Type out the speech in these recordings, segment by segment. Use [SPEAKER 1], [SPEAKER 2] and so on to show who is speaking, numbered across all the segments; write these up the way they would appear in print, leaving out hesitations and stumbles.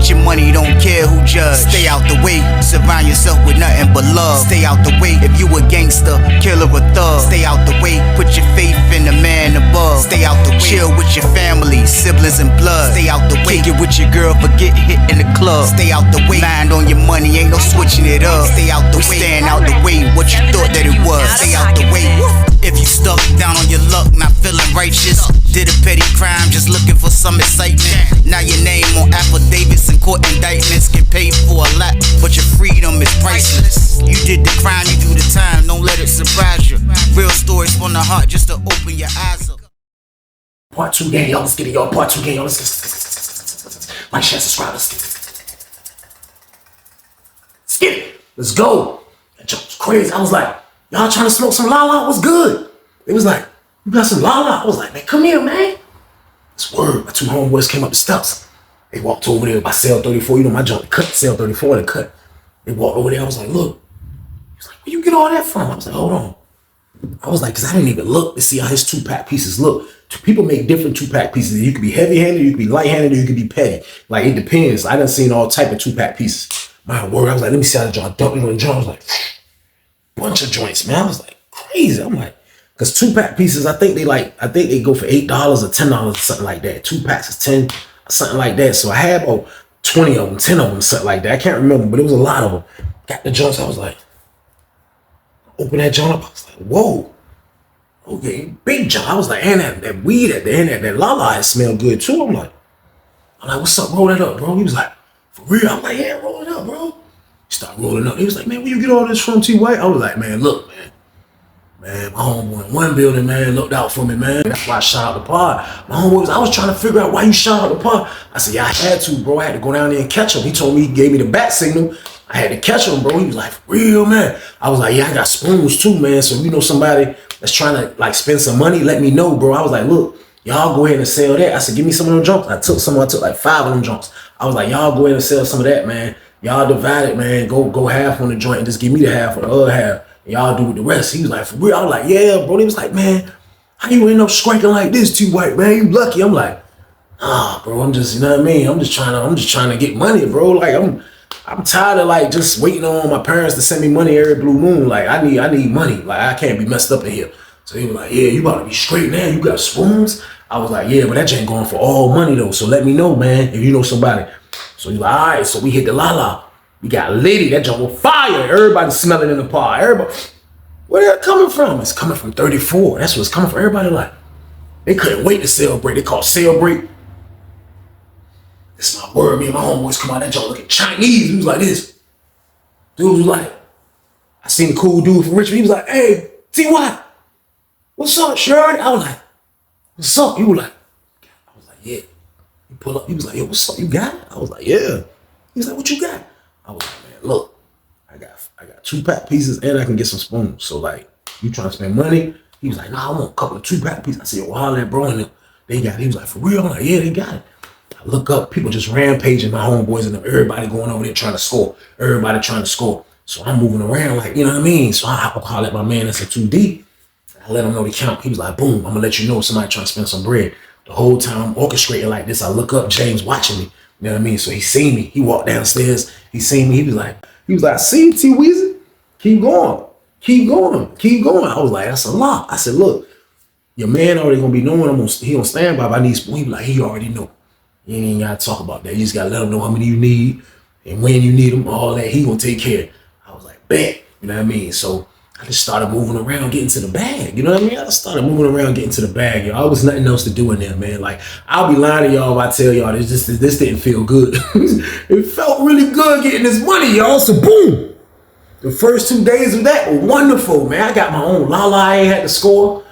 [SPEAKER 1] Get your money, don't care who judge. Stay out the way, surround yourself with nothing but love. Stay out the way, if you a gangster, killer or thug. Stay out the way, put your faith in the man above. Stay out the way, chill with your family, siblings and blood. Stay out the way, kick it with your girl, forget hit in the club. Stay out the way, mind on your money, ain't no switching it up. Stay out the way, stand out the way, what you thought that it was. Stay out the way. If you stuck down on your luck, not feeling righteous, did a petty crime, just looking for some excitement. Now your name on affidavits and court indictments, get paid for a lot, but your freedom is priceless. You did the crime, you do the time, don't let it surprise you. Real stories from the heart, just to open your eyes up.
[SPEAKER 2] Part 2 gang, y'all, let's get it, y'all. Part 2 gang, y'all, let's get like, share, subscribe, let's get it. Let's go. That jump was crazy. I was like, y'all trying to smoke some la-la? What's good? It was like, you got some la-la? I was like, man, come here, man. It's word. My 2 homeboys came up the steps. They walked over there by cell 34. You know, my joint cut, cell 34, they cut. They walked over there. I was like, look. He was like, where you get all that from? I was like, hold on. I was like, because I didn't even look to see how his 2-pack pieces look. People make different 2-pack pieces. You could be heavy-handed, you could be light-handed, or you could be petty. Like, it depends. I done seen all type of 2-pack pieces. My word, I was like, let me see how the joint dumped me on the joint. I was like, bunch of joints, man. I was like, crazy. I'm like, because 2-pack pieces, I think they go for $8 or $10 or something like that. 2 packs is 10, something like that. So I had about 20 of them, 10 of them, something like that. I can't remember, but it was a lot of them. Got the joints, I was like, open that joint up. I was like, whoa. Okay, big joint. I was like, and that weed at the end, that la-la, it smelled good too. I'm like, what's up? Roll that up, bro. He was like, for real? I'm like, yeah, roll it up, bro. He started rolling up. He was like, man, where you get all this from, T-White? I was like, man, look, man. Man, my homeboy in one building, man, looked out for me, man. That's why I shot out the pod. My homeboy I was trying to figure out why you shot out the pod. I said, yeah, I had to, bro. I had to go down there and catch him. He told me, he gave me the bat signal. I had to catch him, bro. He was like, for real, man. I was like, yeah, I got spoons too, man. So if you know somebody that's trying to like spend some money, let me know, bro. I was like, look, y'all go ahead and sell that. I said, give me some of them jumps. I took like 5 of them jumps. I was like, y'all go ahead and sell some of that, man. Y'all divide it, man. Go half on the joint and just give me the half for the other half. And y'all do with the rest. He was like, for real? I was like, yeah, bro. He was like, man, how you end up striking like this, T-White, man? You lucky. I'm like, nah, bro. I'm just, you know what I mean? I'm just trying to get money, bro. Like I'm tired of like just waiting on my parents to send me money every blue moon. Like I need money. Like I can't be messed up in here. So he was like, yeah, you about to be straight now. You got spoons? I was like, yeah, but that ain't going for all money though. So let me know, man, if you know somebody. So he's like, all right. So we hit the la-la. We got Liddy. That joint was fire. Everybody smelling in the pod. Everybody, where that coming from? It's coming from 34. That's what's coming from. Everybody like, they couldn't wait to celebrate. They called celebrate. It's my word. Me and my homeboys come out that joint looking Chinese. He was like this. Dude was like, I seen a cool dude from Richmond. He was like, hey, T-White, what's up, Shirley? I was like, what's up? He was like, yeah. He pull up. He was like, yo, what's up? You got it? I was like, yeah. He was like, what you got? I was like, man, look, I got 2-pack pieces and I can get some spoons. So like, you trying to spend money? He was like, nah, I want a couple of 2-pack pieces. I said, yo, holla at bro, and they got it. He was like, for real? I'm like, yeah, they got it. I look up, people just rampaging, my homeboys and them, everybody going over there trying to score. Everybody trying to score. So I'm moving around like, you know what I mean? So I holler at my man that's a 2D. I let him know the count. He was like, boom, I'm gonna let you know if somebody trying to spend some bread. The whole time I'm orchestrating like this, I look up, James watching me. You know what I mean? So he seen me. He walked downstairs. He seen me. He was like, I see you, T-Weezy. Keep going. Keep going. Keep going. I was like, that's a lot. I said, look, your man already gonna be knowing he on standby. If I need spoon, he be like, he already know. You ain't gotta talk about that. You just gotta let him know how many you need and when you need them, all that. He gonna take care. I was like, bet. You know what I mean? So I just started moving around, getting to the bag. You know what I mean? I just started moving around, getting to the bag. Y'all, there was nothing else to do in there, man. Like, I'll be lying to y'all if I tell y'all this didn't feel good. It felt really good getting this money, y'all. So boom. The first 2 days of that were wonderful, man. I got my own la-la I ain't had to score.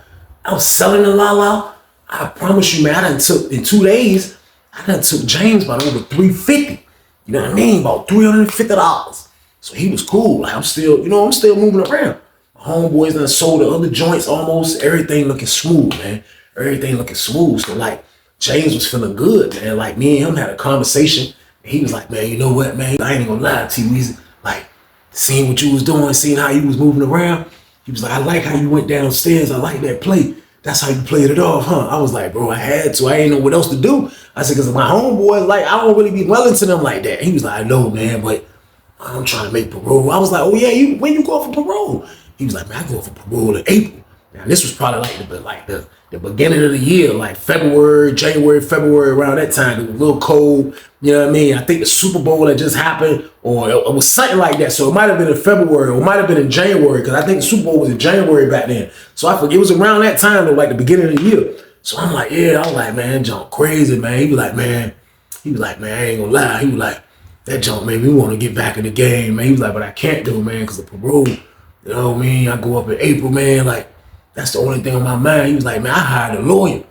[SPEAKER 2] I was selling the la-la. I promise you, man, I done took, in 2 days, I done took James about over $350. You know what I mean? About $350. So he was cool. Like, I'm still moving around. Homeboys done sold the other joints almost. Everything looking smooth, man. Everything looking smooth. So like, James was feeling good, man. Like, me and him had a conversation. And he was like, man, you know what, man? I ain't gonna lie to you. Like, seeing what you was doing, seeing how you was moving around. He was like, I like how you went downstairs. I like that play. That's how you played it off, huh? I was like, bro, I had to. I ain't know what else to do. I said, because my homeboys, like, I don't really be welling to them like that. He was like, I know, man, but I'm trying to make parole. I was like, oh yeah, when you go for parole? He was like, man, I go for parole in April. Now this was probably the beginning of the year, like January, February, around that time. It was a little cold. You know what I mean? I think the Super Bowl had just happened, or it was something like that. So it might have been in February, or it might have been in January, because I think the Super Bowl was in January back then. So I forget, it was around that time, though, like the beginning of the year. So I'm like, yeah, I was like, man, junk crazy, man. He was like, man, I ain't gonna lie. He was like, that junk made me want to get back in the game, man. He was like, but I can't do it, man, because of parole. You know what I mean? I go up in April, man. Like, that's the only thing on my mind. He was like, man, I hired a lawyer.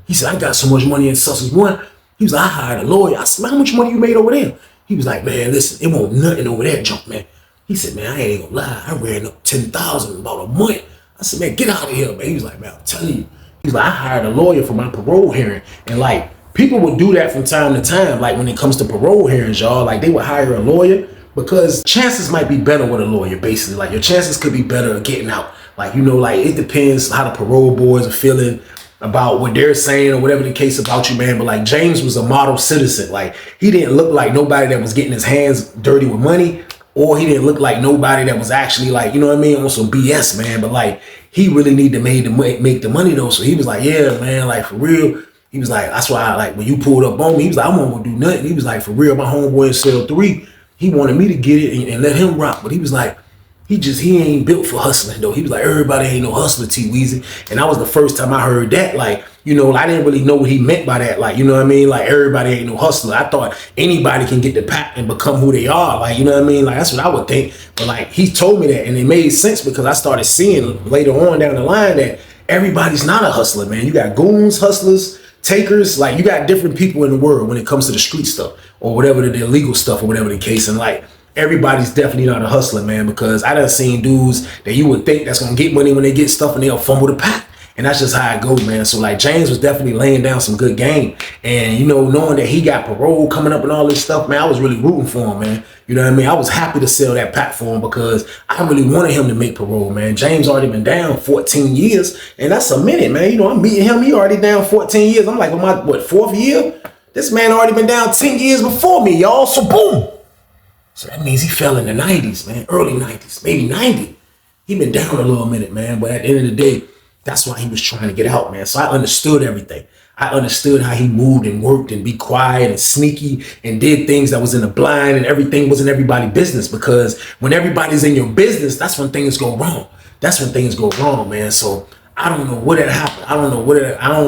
[SPEAKER 2] He said, I got so much money in Sussex One. He was like, I hired a lawyer. I said, man, how much money you made over there? He was like, man, listen, it won't nothing over there, junk, man. He said, man, I ain't gonna lie. I ran up 10,000 in about a month. I said, man, get out of here, man. He was like, man, I'm telling you. He was like, I hired a lawyer for my parole hearing. And like, people would do that from time to time. Like when it comes to parole hearings, y'all, like they would hire a lawyer because chances might be better with a lawyer, basically. Like your chances could be better of getting out. Like, you know, like it depends how the parole boards are feeling about what they're saying or whatever the case about you, man. But like James was a model citizen. Like he didn't look like nobody that was getting his hands dirty with money, or he didn't look like nobody that was actually like, you know what I mean, on some BS, man. But like he really needed to make the money though. So he was like, yeah, man, like for real. He was like, that's why I like when you pulled up on me, he was like, I won't do nothing. He was like, for real, my homeboy in cell 3, he wanted me to get it and let him rock. But he was like, he ain't built for hustling though. He was like, everybody ain't no hustler, T Weezy. And that was the first time I heard that. Like, you know, I didn't really know what he meant by that. Like, you know what I mean? Like everybody ain't no hustler. I thought anybody can get the pack and become who they are. Like, you know what I mean? Like that's what I would think. But like he told me that and it made sense because I started seeing later on down the line that everybody's not a hustler, man. You got goons, hustlers, takers. Like you got different people in the world when it comes to the street stuff or whatever the illegal stuff or whatever the case. And like, everybody's definitely not a hustler, man, because I done seen dudes that you would think that's gonna get money when they get stuff and they'll fumble the pack. And that's just how it goes, man. So like James was definitely laying down some good game. And you know, knowing that he got parole coming up and all this stuff, man, I was really rooting for him, man. You know what I mean? I was happy to sell that pack for him because I really wanted him to make parole, man. James already been down 14 years, and that's a minute, man. You know, I'm meeting him, he already down 14 years. I'm like, on my, fourth year? This man already been down 10 years before me, y'all, so boom. So that means he fell in the 90s, man, early 90s, maybe 90. He been down a little minute, man, but at the end of the day, that's why he was trying to get out, man. So I understood everything. I understood how he moved and worked and be quiet and sneaky and did things that was in the blind and everything wasn't everybody's business, because when everybody's in your business, that's when things go wrong. That's when things go wrong, man. So I don't know what had happened. I don't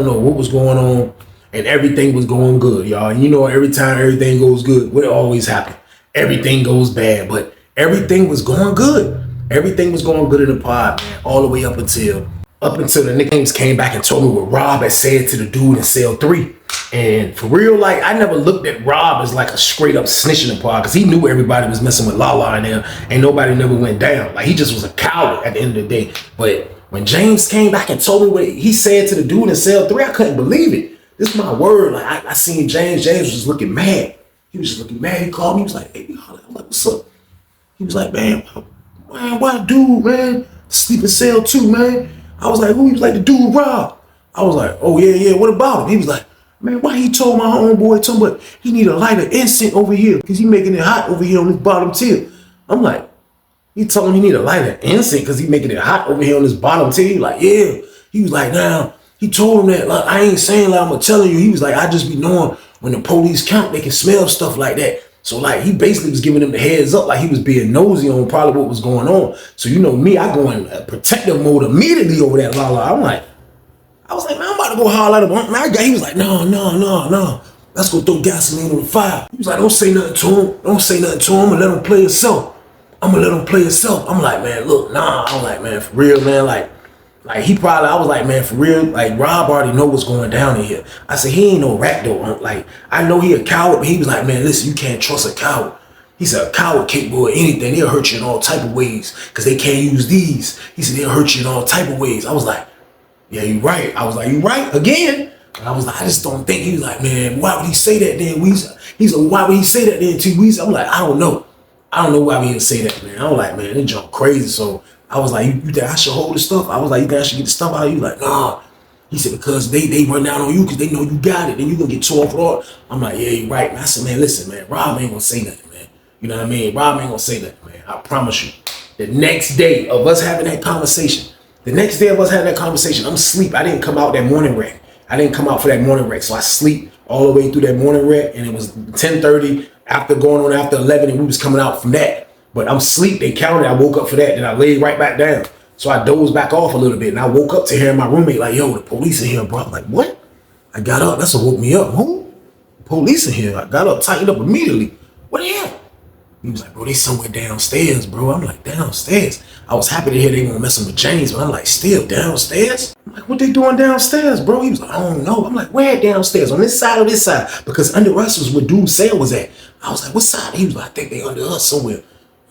[SPEAKER 2] know what was going on, and everything was going good, y'all. And you know, every time everything goes good, what always happens? Everything goes bad, but everything was going good. Everything was going good in the pod, man, all the way up until the nicknames came back and told me what Rob had said to the dude in cell 3. And for real, like I never looked at Rob as like a straight up snitch in the pod, because he knew everybody was messing with Lala in there and nobody never went down. Like he just was a coward at the end of the day. But when James came back and told me what he said to the dude in cell 3, I couldn't believe it. This is my word. Like I seen James was just looking mad. He was just looking mad. He called me. He was like, hey, I'm like, what's up? He was like, man, why dude, man? Sleep in cell 2, man. I was like, who? He was like, the dude Rob. I was like, oh, yeah, what about him? He was like, man, why he told my homeboy, but he need a lighter incense over here because he making it hot over here on this bottom tier. I'm like, he told him he need a lighter incense because he making it hot over here on this bottom tier. He like, yeah. He was like, now, he told him that, like, I ain't saying like I'm telling you. He was like, I just be knowing when the police count, they can smell stuff like that. So like he basically was giving them the heads up, like he was being nosy on probably what was going on. So you know me, I go in protective mode immediately over that Lala. I was like, man, I'm about to go holler at him. He was like, no. Let's go throw gasoline on the fire. He was like, don't say nothing to him. Don't say nothing to him and let him play himself. I'm gonna let him play himself. I'm like, man, look, nah. I'm like, man, for real, man, like he probably, I was like, man, for real, like Rob already know what's going down in here. I said, he ain't no rat though. Like, I know he a coward, but he was like, man, listen, you can't trust a coward. He said, a coward capable of anything. They'll hurt you in all type of ways because they can't use these. He said, they'll hurt you in all type of ways. I was like, yeah, you right. I was like, you right again. And I was like, I just don't think. He was like, man, why would he say that then, Weezy? He's like, why would he say that then, T Weezy? I'm like, I don't know. I don't know why he would say that, man. I was like, man, it jump crazy. So I was like, you think I should hold the stuff? I was like, you think I should get the stuff out? You like, nah. He said, because they run down on you because they know you got it. Then you gonna get tore off with. I'm like, yeah, you're right, man. I said, man, listen, man, Rob ain't gonna say nothing, man. You know what I mean? Rob ain't gonna say nothing, man. I promise you. The next day of us having that conversation, I'm asleep. I didn't come out that morning wreck. I didn't come out for that morning wreck. So I sleep all the way through that morning wreck, and it was 10:30 after going on after 11, and we was coming out from that. But I'm asleep. They counted. I woke up for that. Then I laid right back down. So I dozed back off a little bit, and I woke up to hearing my roommate like, yo, the police in here, bro. I'm like, what? I got up. That's what woke me up. Who? The police in here. I got up, tightened up immediately. What the hell? He was like, bro, they somewhere downstairs, bro. I'm like, downstairs? I was happy to hear they weren't messing with James, but I'm like, still downstairs? I'm like, what they doing downstairs, bro? He was like, I don't know. I'm like, where downstairs? On this side or this side? Because under us was where dude's cell was at. I was like, what side? He was like, I think they under us somewhere.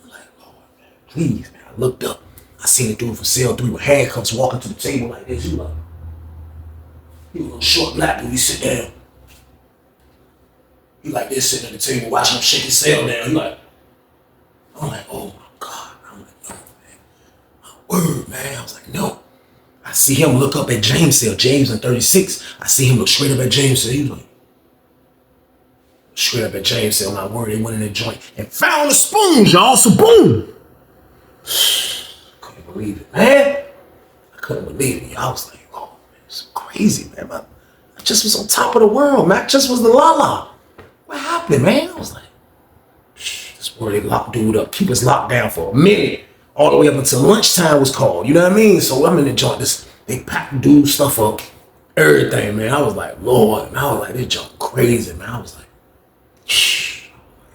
[SPEAKER 2] I'm like, Lord, man, please, man. I looked up. I seen a dude from cell 3 with handcuffs walking to the table like this. He was a little short black dude. He sit down. He like this sitting at the table watching him shake his cell down. He like, I'm like, oh my God. I'm like, no, man. My word, man. I was like, no. I see him look up at James' cell. James in 36. I see him look straight up at James' cell. He was like, straight up at James' cell. My word, they went in the joint and found the spoons, y'all. So boom. Couldn't believe it, man. I couldn't believe it. I was like, oh, man, it's crazy, man. I just was on top of the world, man. I just was the la-la. What happened, man? I was like, this where they locked dude up, keep us locked down for a minute, all the way up until lunchtime was called. You know what I mean? So I'm in the joint. They packed dude stuff up, everything, man. I was like, Lord, and I was like, this junk crazy, man. I was like,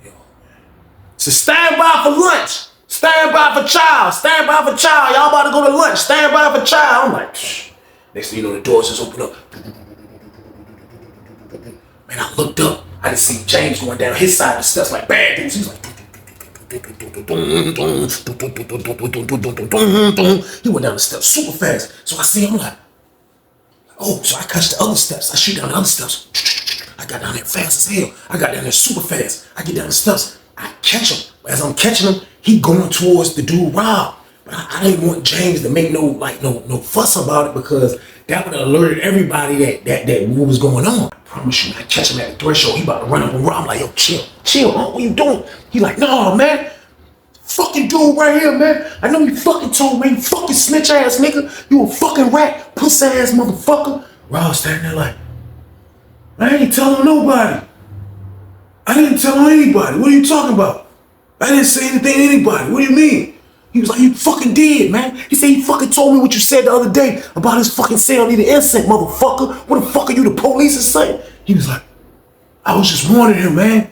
[SPEAKER 2] yo, man. So stand by for lunch. Stand by for child. Stand by for child. Y'all about to go to lunch. Stand by for child. I'm like, next thing you know, the doors just open up. Man, I looked up. I didn't see James going down his side of the steps like bad dudes. He was like, he went down the steps super fast. So I see him like, oh, so I catch the other steps. I shoot down the other steps. I got down there fast as hell. I got down there super fast. I get down the steps. I catch him. As I'm catching him, he going towards the dude Rob. But I didn't want James to make no fuss about it because that would have alerted everybody that what was going on. I promise you, I catch him at the threshold. He about to run up on Rob. I'm like, yo, chill, what you doing? He like, no, man. Fucking dude right here, man. I know you fucking told me, you fucking snitch ass nigga. You a fucking rat, puss ass motherfucker. Rob standing there like, I ain't telling nobody. I didn't tell anybody. What are you talking about? I didn't say anything to anybody. What do you mean? He was like, you fucking did, man. He said, he fucking told me what you said the other day about his fucking cell needed insect, motherfucker. What the fuck are you, the police, or something? He was like, I was just warning him, man.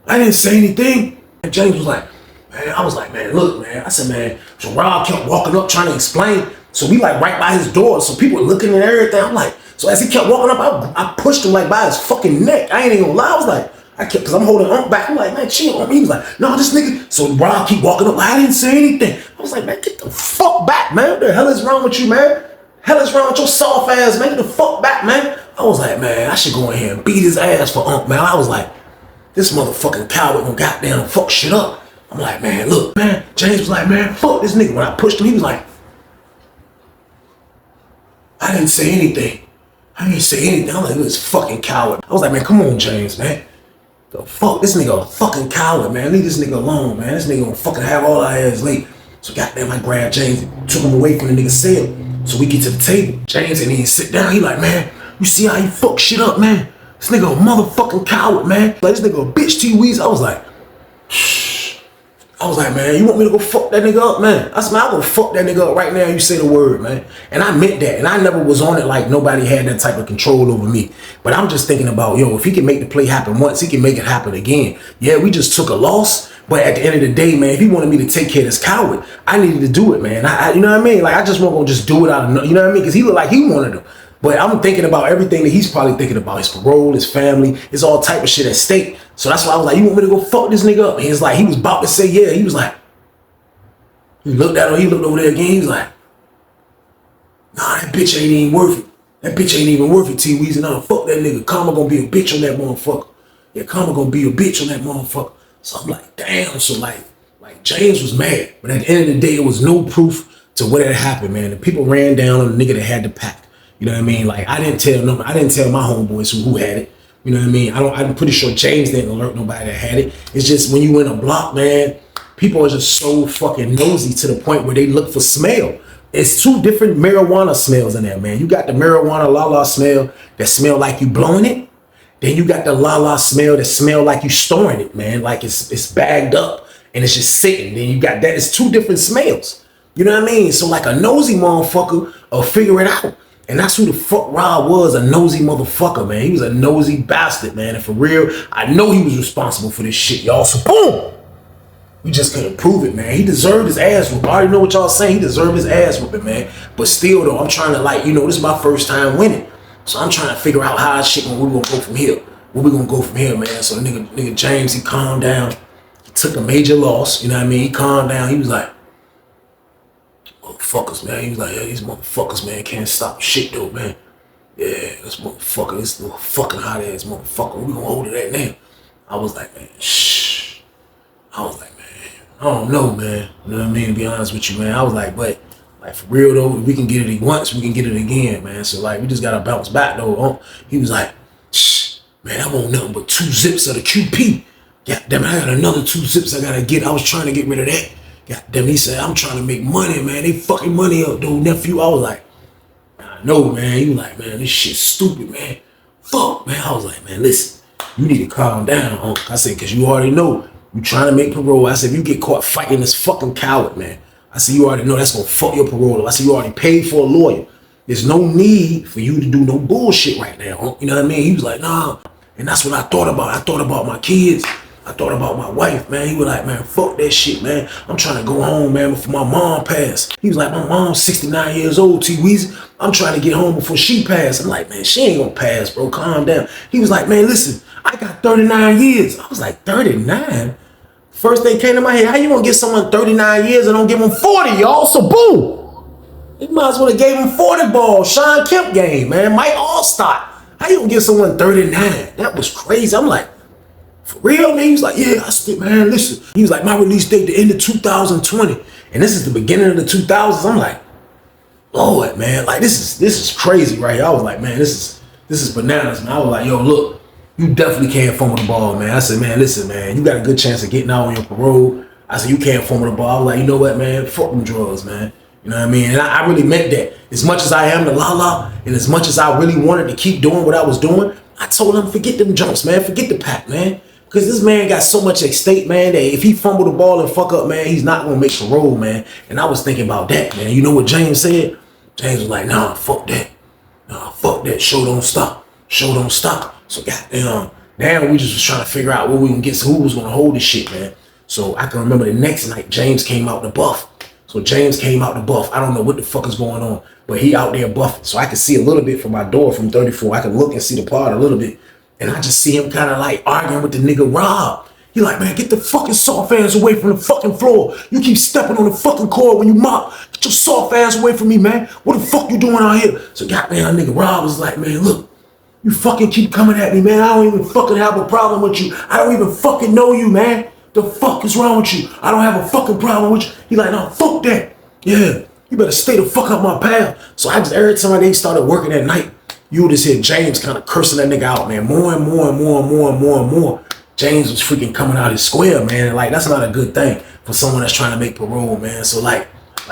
[SPEAKER 2] I didn't say anything. And James was like, man, I was like, man, look, man. I said, man, so Rob kept walking up trying to explain. So we like right by his door. So people were looking and everything. I'm like, so as he kept walking up, I pushed him like by his fucking neck. I ain't even gonna lie. I was like, cause I'm holding Unc back. I'm like, man, chill on me. He was like, no, this nigga. So Rob keep walking up like, I didn't say anything. I was like, man, get the fuck back, man. What the hell is wrong with you, man? Hell is wrong with your soft ass, man. Get the fuck back, man. I was like, man, I should go in here and beat his ass for Unc, man. I was like, this motherfucking coward gonna goddamn fuck shit up. I'm like, man, look, man. James was like, man, fuck this nigga. When I pushed him, he was like, I didn't say anything. I'm like, this fucking coward. I was like, man, come on, James, man. The fuck, this nigga a fucking coward, man. Leave this nigga alone, man. This nigga gonna fucking have all our ass late. So goddamn, I grabbed James and took him away from the nigga's cell. So we get to the table. James and he sit down. He like, man, you see how he fuck shit up, man? This nigga a motherfucking coward, man. Like, this nigga a bitch to you, Weez. I was like, man, you want me to go fuck that nigga up, man? I said, man, I'm gonna fuck that nigga up right now. You say the word, man. And I meant that. And I never was on it like nobody had that type of control over me. But I'm just thinking about, yo, if he can make the play happen once, he can make it happen again. Yeah, we just took a loss. But at the end of the day, man, if he wanted me to take care of this coward, I needed to do it, man. You know what I mean? Like, I just wasn't gonna just do it out of, you know what I mean? Because he looked like he wanted to. But I'm thinking about everything that he's probably thinking about. His parole, his family, it's all type of shit at stake. So that's why I was like, you want me to go fuck this nigga up? And he's like, he was about to say yeah. He was like, he looked at him, he looked over there again, he was like, nah, that bitch ain't even worth it. That bitch ain't even worth it, T Weezy. Nah, fuck that nigga. Karma gonna be a bitch on that motherfucker. Yeah, Karma gonna be a bitch on that motherfucker. So I'm like, damn. So like James was mad. But at the end of the day, it was no proof to what had happened, man. The people ran down on the nigga that had the pack. You know what I mean? Like I didn't tell my homeboys who had it. You know what I mean? I'm pretty sure James didn't alert nobody that had it. It's just when you in a block, man, people are just so fucking nosy to the point where they look for smell. It's two different marijuana smells in there, man. You got the marijuana la smell that smell like you blowing it. Then you got the la smell that smell like you storing it, man. Like it's bagged up and it's just sitting. Then you got that. It's two different smells. You know what I mean? So like a nosy motherfucker will figure it out. And that's who the fuck Rob was, a nosy motherfucker, man. He was a nosy bastard, man. And for real, I know he was responsible for this shit, y'all. So boom! We just couldn't prove it, man. He deserved his ass whooping. I already know what y'all saying. He deserved his ass whooping, man. But still, though, I'm trying to, like, this is my first time winning. So I'm trying to figure out how shit, where we gonna go from here. Where we gonna go from here, man. So nigga James, he calmed down. He took a major loss, you know what I mean? He calmed down. He was like, motherfuckers, man. He was like, yeah, these motherfuckers, man, can't stop shit, though, man. Yeah, this little fucking hot ass motherfucker. We gonna hold it at now. I was like, man, shh. I was like, I don't know, man. You know what I mean? To be honest with you, man. I was like, but like for real though, if we can get it once, we can get it again, man. So like we just gotta bounce back though. He was like, shh, man, I want nothing but 2 zips of the QP. God damn it, I got another 2 zips I gotta get. I was trying to get rid of that. God damn, he said, I'm trying to make money, man. They fucking money up, dude, nephew. I was like, I know, man. He was like, man, this shit's stupid, man. Fuck, man. I was like, man, listen, you need to calm down, I said, cause you already know. You trying to make parole. I said, if you get caught fighting this fucking coward, man. I said, you already know that's gonna fuck your parole. I said, you already paid for a lawyer. There's no need for you to do no bullshit right now. You know what I mean? He was like, nah. And that's what I thought about. I thought about my kids. I thought about my wife, man. He was like, man, fuck that shit, man. I'm trying to go home, man, before my mom passed. He was like, my mom's 69 years old, T-Weezy. I'm trying to get home before she passed. I'm like, man, she ain't gonna pass, bro. Calm down. He was like, man, listen, I got 39 years. I was like, 39? First thing came to my head, how you gonna give someone 39 years and don't give them 40, y'all? So boom! You might as well have gave him 40 balls. Sean Kemp game, man. Mike Allstott. How you gonna give someone 39? That was crazy. I'm like, for real, man? He was like, yeah, I said, man, listen. He was like, my release date the end of 2020. And this is the beginning of the 2000s. I'm like, Lord, man, like this is crazy right here. I was like, man, this is bananas, man. I was like, yo, look. You definitely can't fumble the ball, man. I said, man, listen, man, you got a good chance of getting out on your parole. I said, you can't fumble the ball. I was like, you know what, man? Fuck them drugs, man. You know what I mean? And I really meant that. As much as I am the la-la, and as much as I really wanted to keep doing what I was doing, I told him, forget them jumps, man. Forget the pack, man. Because this man got so much at stake, man, that if he fumble the ball and fuck up, man, he's not going to make parole, man. And I was thinking about that, man. You know what James said? James was like, nah, fuck that. Nah, fuck that. Show don't stop. Show don't stop. So goddamn, now we just was trying to figure out where we can get, who was gonna hold this shit, man. So I can remember the next night, James came out the buff. So James came out the buff. I don't know what the fuck is going on, but he out there buffing. So I can see a little bit from my door from 34. I can look and see the pod a little bit. And I just see him kind of like arguing with the nigga Rob. He like, man, get the fucking soft ass away from the fucking floor. You keep stepping on the fucking cord when you mop. Get your soft ass away from me, man. What the fuck you doing out here? So goddamn nigga Rob was like, man, look. You fucking keep coming at me, man. I don't even fucking have a problem with you. I don't even fucking know you, man. The fuck is wrong with you? I don't have a fucking problem with you. He like, no, fuck that. Yeah, you better stay the fuck up my path. So I just, every time they started working at night, you would just hear James kind of cursing that nigga out, man. More and more and more and more and more and more. James was freaking coming out his square, man. And like, that's not a good thing for someone that's trying to make parole, man. So like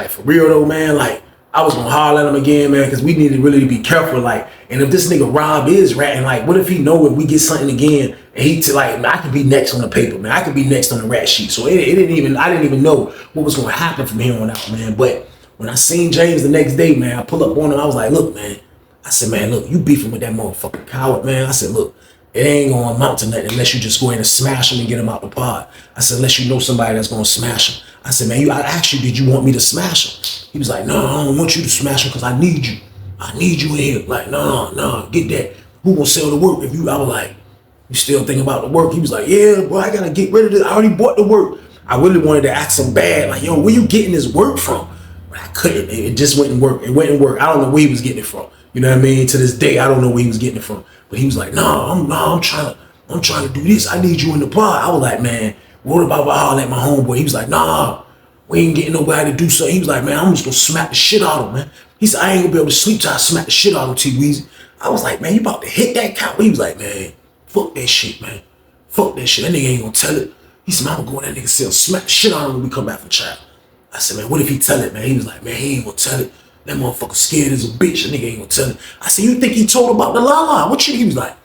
[SPEAKER 2] for real though, man, like, I was gonna holler at him again, man, because we need to really be careful, like, and if this nigga Rob is ratting, like, what if he know if we get something again, and he, like, I could be next on the paper, man, I could be next on the rat sheet, so I didn't even know what was gonna happen from here on out, man, but when I seen James the next day, man, I pull up on him, I was like, look, man, I said, man, look, you beefing with that motherfucking coward, man, I said, look, it ain't gonna amount to nothing unless you just go in and smash him and get him out the pod. I said, unless you know somebody that's gonna smash him. I said, man, I asked you, did you want me to smash him? He was like, no, I don't want you to smash him because I need you. I need you in here. Like, no, get that. Who gonna sell the work if you, I was like, you still thinking about the work? He was like, yeah, bro, I gotta get rid of this. I already bought the work. I really wanted to ask him bad, like, yo, where you getting this work from? But I couldn't. It just wouldn't work. It wouldn't work. I don't know where he was getting it from. You know what I mean? To this day, I don't know where he was getting it from. But he was like, I'm trying to do this. I need you in the pod. I was like, man, what about at my homeboy? He was like, nah, we ain't getting nobody to do something. He was like, man, I'm just gonna smack the shit out of him, man. He said, I ain't gonna be able to sleep till I smack the shit out of him, T-Weezy. I was like, man, you about to hit that cow. He was like, man, fuck that shit, man. Fuck that shit. That nigga ain't gonna tell it. He said, man, I'm gonna go in that nigga cell, smack the shit out of him when we come back from trial. I said, man, what if he tell it, man? He was like, man, he ain't gonna tell it. That motherfucker scared as a bitch. That nigga ain't gonna tell it. I said, you think he told about the la-la? What you? He was like,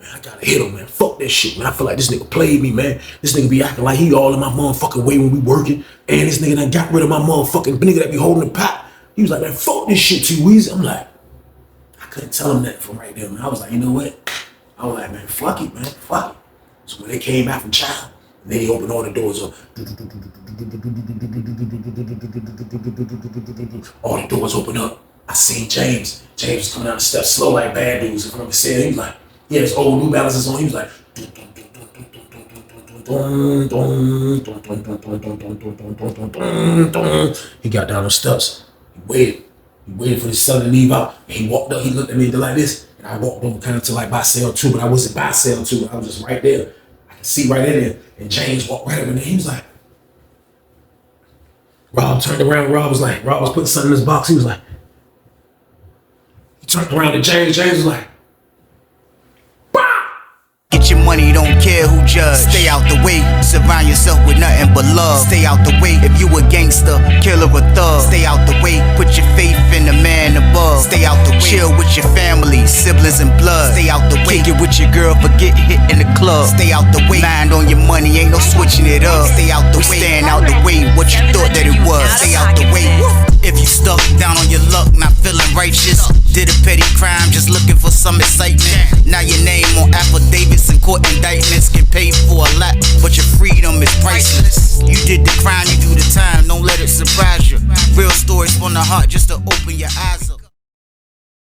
[SPEAKER 2] man, I gotta hit him, man. Fuck that shit, man. I feel like this nigga played me, man. This nigga be acting like he all in my motherfucking way when we working. And this nigga done got rid of my motherfucking nigga that be holding the pot. He was like, man, fuck this shit, T-Weezy. I'm like, I couldn't tell him that from right there, man. I was like, you know what? I was like, man, fuck it, man. Fuck it. So when they came back from trial, and then he opened all the doors up. All the doors opened up. I seen James. James was coming down the steps slow like bad dudes. If I'm gonna say it, he was like, he had his old New Balances on. He was like, he got down the steps. He waited. He waited for his son to leave out. And he walked up. He looked at me like this. And I walked over kind of to like by cell 2, but I wasn't by cell 2. I was just right there. I could see right in there. And James walked right up in there. He was like, Rob turned around. Rob was putting something in his box. He was like, he turned around to James. James was like,
[SPEAKER 1] Get your money, don't care who judge. Stay out the way, surround yourself with nothing but love. Stay out the way if you a gangster, killer or thug. Stay out the way, put your faith in the man above. Stay out the way, chill with your family, siblings and blood. Stay out the way, kick it with your girl, forget hit in the club. Stay out the way, mind on your money, ain't no switching it up. Stay out the way, stand out the way, what you thought that it was. Stay out the way. If you stuck down on your luck, not feeling righteous, did a petty crime, just looking for some excitement. Now your name on affidavits and court indictments get paid for a lot, but your freedom is priceless. You did the crime, you do the time, don't let it surprise you. Real stories from the heart, just to open your eyes up.